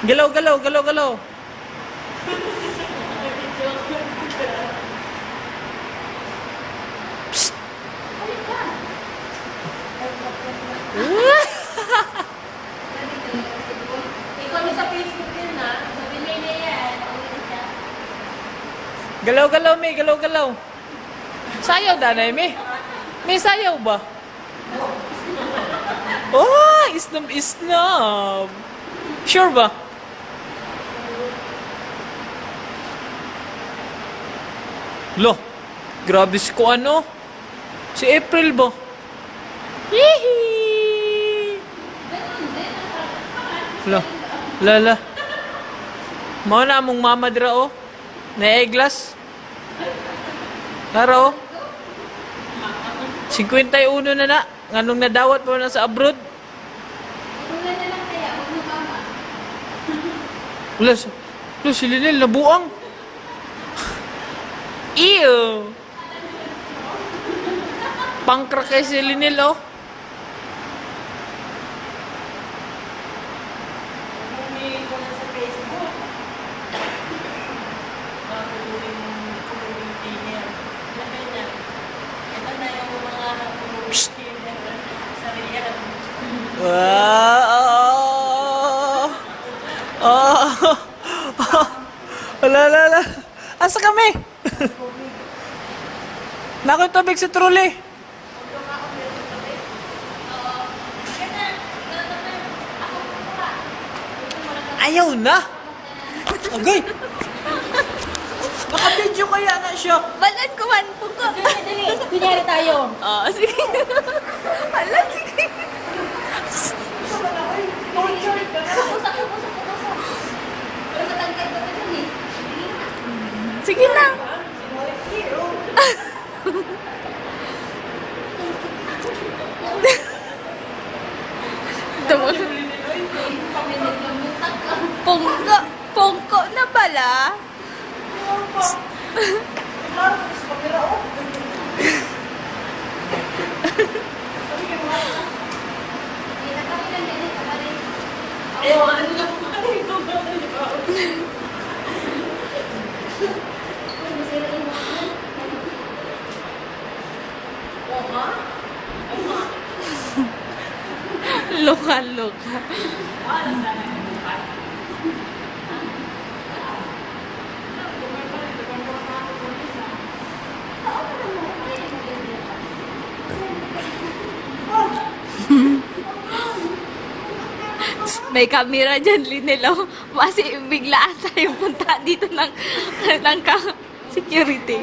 Galaw, galaw, galaw, galaw. Psst. Ikaw sa Facebook yun ha. Sabi niya yan. Galaw, galaw, May. Galaw, galaw. Sayaw, danay, May. May sayaw ba? Oh, isnab, isnab. Sure ba? Lo, grabe si ko ano? Si April ba? Hihi! Lo, lala. Mao na among mama dira oh. Na eglas. Tara oh. 51 na na. Nganong nadawat mo na sa abroad. Ulan na lang kaya. Huwag mo mama. Wala, si Linel nabuang. Ew! Pangkrak kay si Linel, oh. Bumili ko na sa Facebook. Makakulurin yung community niya. Sabi niya, ito na yung mga community niya sa Riyadh. Wow! Oh! Wala, wala, wala. Asa kami? Naku yung tubig sa trolley. Ayaw na. Agay. Naka-video kaya na siya. Balan ko man po ko. Dali, kunyari tayo. Oo, sige. Hala, sige. Sige na. Tama. Pungko. Pungko na pala. Luka-luka. May camera dyan, Linelo. Kasi biglaan tayo punta dito ng security.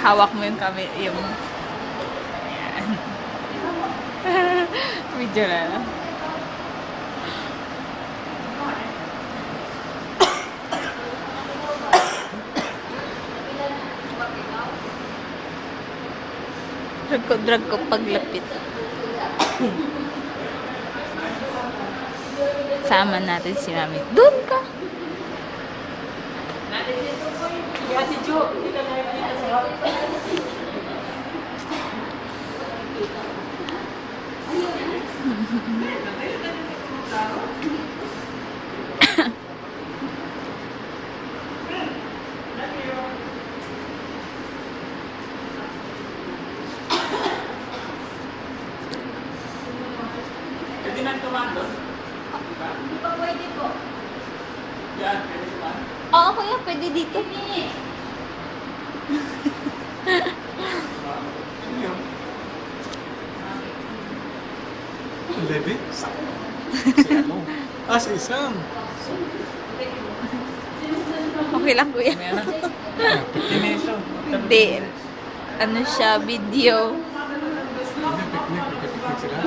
Hawak mo yung camera, yung... Ayan. Video na lang. Drag ko paglapit. Sama natin si Mami. Doon ka! Ate Jo, hindi ka nakikita sa pwede nang tumando? Hindi pa pwede po. Yan, pwede tumando. Oo, kuya, pwede dito. Lebe? Si ano? Si Sam. Okay lang, kuya. Tiniso. Hindi. Ano siya, video. Hindi, picnic. Picnic sila.